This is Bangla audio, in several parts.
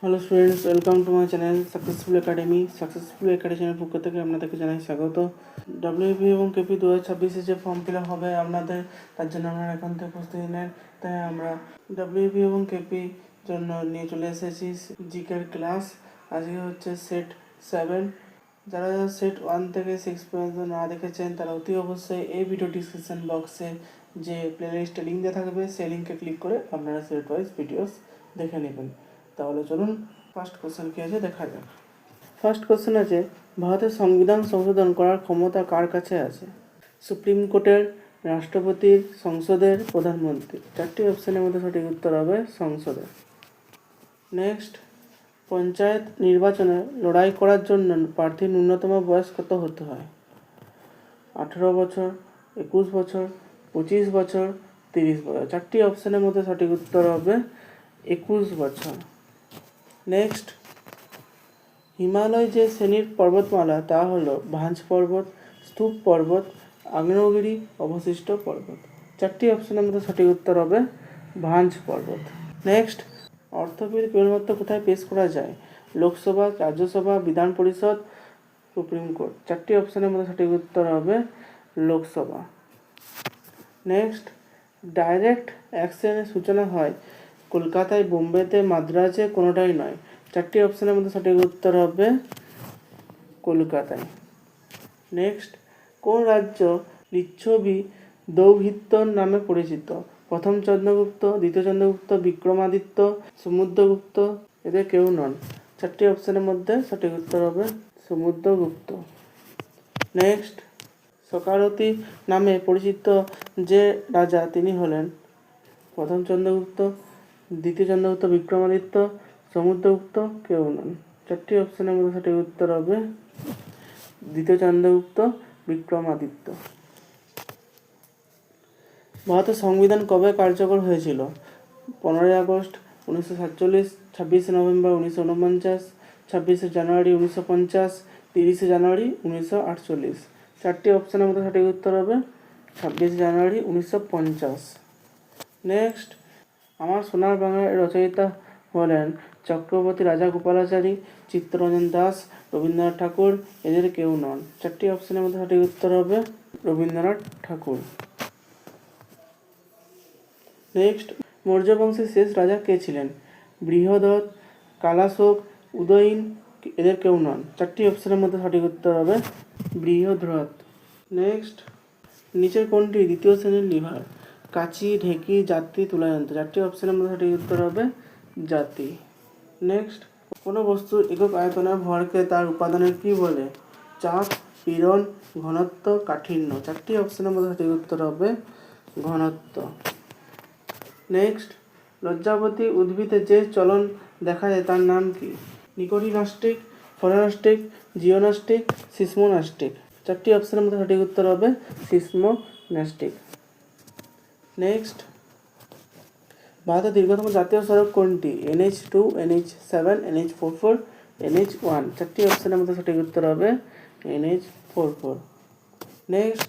Hello students, welcome to my channel successful academy. Successful একাডেমির পক্ষ থেকে আপনাদেরকে জানাই স্বাগত। ডব্লিউপি এবং কেপি 2026 যে ফর্ম ফিল আপ হবে আপনাদের, তার জন্য আপনারা এখান থেকে প্রস্তুতি নেন। তাই আমরা ডব্লিউপি এবং কেপি জন্য নিয়ে চলে এসেছি জিকের ক্লাস। আজকে হচ্ছে সেট 7। যারা সেট 1 থেকে 6 পর্যন্ত না দেখেছেন তারা অতি অবশ্যই এই ভিডিও ডিসক্রিপশন বক্সে যে প্লেলিস্টে লিঙ্ক দেওয়া থাকবে সেই লিঙ্কে ক্লিক করে আপনারা সেট ওয়াইজ ভিডিওস দেখে নেবেন। তাহলে চলুন ফার্স্ট কোশ্চেন কী আছে দেখা যাক। ফার্স্ট কোশ্চেন আছে, ভারতের সংবিধান সংশোধন করার ক্ষমতা কার কাছে আছে? সুপ্রিম কোর্টের, রাষ্ট্রপতির, সংসদের, প্রধানমন্ত্রী। চারটি অপশানের মধ্যে সঠিক উত্তর হবে সংসদের। নেক্সট, পঞ্চায়েত নির্বাচনে লড়াই করার জন্য প্রার্থীর ন্যূনতম বয়স কত হতে হয়? 18 বছর, 21 বছর, 25 বছর, 30 বছর। চারটি অপশানের মধ্যে সঠিক উত্তর হবে 21 বছর। নেক্সট, হিমালয় যে শ্রেণীর পর্বতমালা তা হলো ভাঁজ পর্বত, স্তূপ পর্বত, আগ্নেয়গিরি, অবশিষ্ট পর্বত। চারটি অপশনের মধ্যে সঠিক উত্তর হবে ভাঁজ পর্বত। নেক্সট, অর্থ বিল কেবলমাত্র কোথায় পেশ করা যায়? লোকসভা, রাজ্যসভা, বিধান পরিষদ, সুপ্রিম কোর্ট। চারটি অপশনের মধ্যে সঠিক উত্তর হবে লোকসভা। নেক্সট, ডাইরেক্ট অ্যাকশনের সূচনা হয় কলকাতায়, বোম্বেতে, মাদ্রাজে, কোনোটাই নয়। চারটি অপশনের মধ্যে সঠিক উত্তর হবে কলকাতায়। নেক্সট, কোন রাজ্য লিচ্ছবি দৌহিত্র নামে পরিচিত? প্রথম চন্দ্রগুপ্ত, দ্বিতীয় চন্দ্রগুপ্ত, বিক্রমাদিত্য, সমুদ্রগুপ্ত। এদের কেউ নন। চারটি অপশনের মধ্যে সঠিক উত্তর হবে সমুদ্রগুপ্ত। নেক্সট, সকারতী নামে পরিচিত যে রাজা তিনি হলেন প্রথম চন্দ্রগুপ্ত, দ্বিতীয় চন্দ্রগুপ্ত, বিক্রমাদিত্য, সমুদ্রগুপ্ত, কেউ নন। চারটি অপশনের মধ্যে সঠিক উত্তর হবে দ্বিতীয় চন্দ্রগুপ্ত, বিক্রমাদিত্য। ভারতের সংবিধান কবে কার্যকর হয়েছিল? 15 আগস্ট 1947, 26 নভেম্বর 1949, 26 জানুয়ারি 1950, 30 জানুয়ারি 1948। চারটি অপশনের মধ্যে সঠিক উত্তর হবে 26 জানুয়ারি 1950। নেক্সট, আমার সোনার বাংলার রচয়িতা হলেন চক্রবর্তী রাজাগোপালাচারী, চিত্তরঞ্জন দাস, রবীন্দ্রনাথ ঠাকুর। এদের কেউ নন। চারটি অপশনের মধ্যে সঠিক উত্তর হবে রবীন্দ্রনাথ ঠাকুর। নেক্সট, মৌর্য বংশের শেষ রাজা কে ছিলেন? বৃহদত্ত, কালাশোক, উদয়ন। এদের কেউ নন। চারটি অপশনের মধ্যে সঠিক উত্তর হবে বৃহদ্রথ। নেক্সট, নিচের কোনটি দ্বিতীয় শ্রেণীর লিভার? কাঁচি, ঢেঁকি, জাতি, তুলাযন্ত্র। চারটি অপশনের মধ্যে সঠিক উত্তর হবে জাতি। নেক্সট, কোনো বস্তুর একক আয়তনের ভরকে তার উপাদানের কি বলে? চাপ, পীড়ন, ঘনত্ব, কাঠিন্য। চারটি অপশনের মধ্যে সঠিক উত্তর হবে ঘনত্ব। নেক্সট, লজ্জাবতী উদ্ভিদে যে চলন দেখা যায় তার নাম কি? নিকোটিনাস্টিক, ফলোনাস্টিক, জিওনাস্টিক, সিসমোনাস্টিক। চারটি অপশনের মধ্যে সঠিক উত্তর হবে সিসমোনাস্টিক। নেক্সট, ভারতের দীর্ঘতম জাতীয় সড়ক কোনটি? NH2, NH7, NH44, NH1। চারটি অপশনের মধ্যে সঠিক উত্তর হবে NH44। নেক্সট,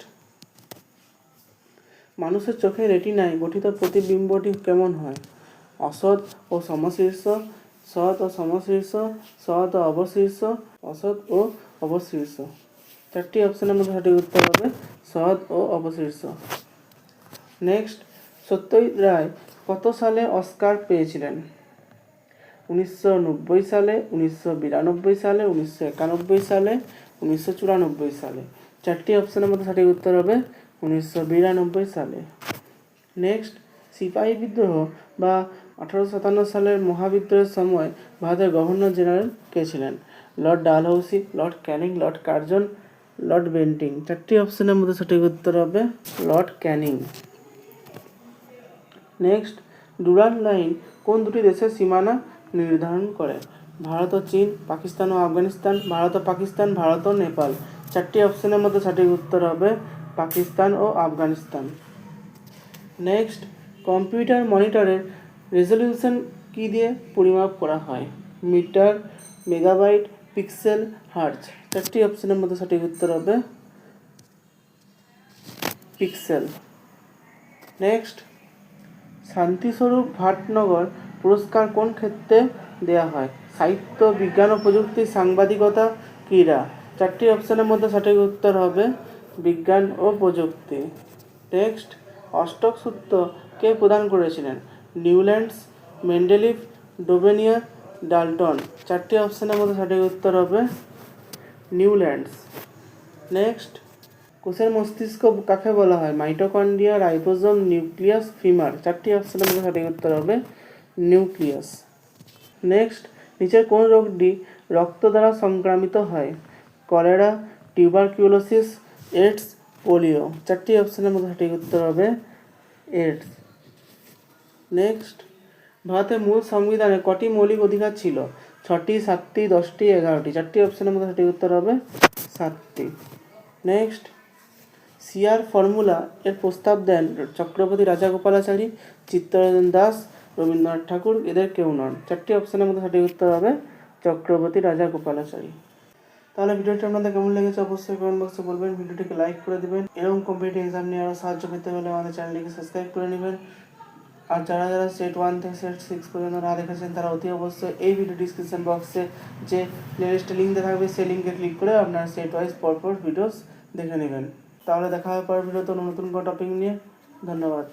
মানুষের চোখে রেটিনায় গঠিত প্রতিবিম্বটি কেমন হয়? অসৎ ও সমশীর্ষ, সৎ ও সমশীর্ষ, সৎ ও অবশীর্ষ, অসৎ ও অবশীর্ষ। চারটি অপশনের মধ্যে সঠিক উত্তর হবে সৎ ও অবশীর্ষ। নেক্সট, সত্যজিৎ রায় কত সালে অস্কার পেয়েছিলেন? 1990 সালে, 1992 সালে, 1991 সালে, 1994 সালে। চারটি অপশনের মধ্যে সঠিক উত্তর হবে 1992 সালে। নেক্সট, সিপাহী বিদ্রোহ বা 1857 সালের মহাবিদ্রোহের সময় ভারতের গভর্নর জেনারেল কে ছিলেন? Lord Dalhousie, Lord Canning, Lord Curzon, Lord Bentinck. চারটি অপশনের মধ্যে সঠিক উত্তর হবে Lord Canning. Next, Durand line কোন দুটি দেশের সীমানা নির্ধারণ করে? ভারত ও চীন, পাকিস্তান ও আফগানিস্তান, ভারত ও পাকিস্তান, ভারত ও নেপাল। চারটি অপশনের মধ্যে সঠিক উত্তর হবে পাকিস্তান ও আফগানিস্তান। নেক্সট, কম্পিউটার মনিটরের রেজলিউশন কি দিয়ে পরিমাপ করা হয়? Metre, megabyte, pixel, hertz. চারটি অপশনের মধ্যে সঠিক উত্তর হবে পিক্সেল। নেক্সট, শান্তিস্বরূপ ভাটনগর পুরস্কার কোন ক্ষেত্রে দেওয়া হয়? সাহিত্য, বিজ্ঞান ও প্রযুক্তি, সাংবাদিকতা, ক্রীড়া। 4টি অপশানের মধ্যে সঠিক উত্তর হবে বিজ্ঞান ও প্রযুক্তি। নেক্সট, অষ্টক সূত্র কে প্রদান করেছিলেন? Newlands, Mendeleev, Dobereiner, Dalton. 4টি অপশানের মধ্যে সঠিক উত্তর হবে নিউল্যান্ডস। নেক্সট, কোষের মস্তিষ্ক কাকে বলা হয়? Mitochondria, ribosome, nucleus, femur. 4টি অপশানের মধ্যে সঠিক উত্তর হবে নিউক্লিয়াস। নেক্সট, নিচের কোন রোগটি রক্ত দ্বারা সংক্রামিত হয়? Cholera, tuberculosis, AIDS, polio. 4টি অপশানের মধ্যে সঠিক উত্তর হবে এইডস। নেক্সট, ভারতের মূল সংবিধানে কটি মৌলিক অধিকার ছিল? 6টি, 7টি, 10টি, 11টি। 4টি অপশানের মধ্যে সঠিক উত্তর হবে 7টি। নেক্সট, সিআর ফর্মুলা এর প্রস্তাব দেন চক্রবর্তী রাজাগোপালাচারী, চিত্তরঞ্জন দাস, রবীন্দ্রনাথ ঠাকুর, এদের কেউ নন। 4টি অপশানের মধ্যে সঠিক উত্তর হবে চক্রবর্তী রাজাগোপালাচারী। তাহলে ভিডিওটি আপনাদের কেমন লেগেছে অবশ্যই কমেন্ট বক্সে বলবেন। ভিডিওটিকে লাইক করে দেবেন। এরকম কম্পিটিটিভ এক্সাম নিয়ে আরও সাহায্য পেতে হলে আমাদের চ্যানেলটিকে সাবস্ক্রাইব করে নেবেন। আর যারা যারা সেট 1 থেকে সেট 6 পর্যন্ত না দেখেছেন তারা অতি অবশ্যই এই ভিডিও ডিসক্রিপশন বক্সে যে প্লেলিস্টে লিঙ্ক দেওয়া থাকবে সেই লিঙ্কে ক্লিক করে আপনারা সেট ওয়াইজ পরপর ভিডিওস দেখে নেবেন। তাহলে দেখা হবে পরের ভিডিওতে নতুন কোনো টপিক নিয়ে। ধন্যবাদ।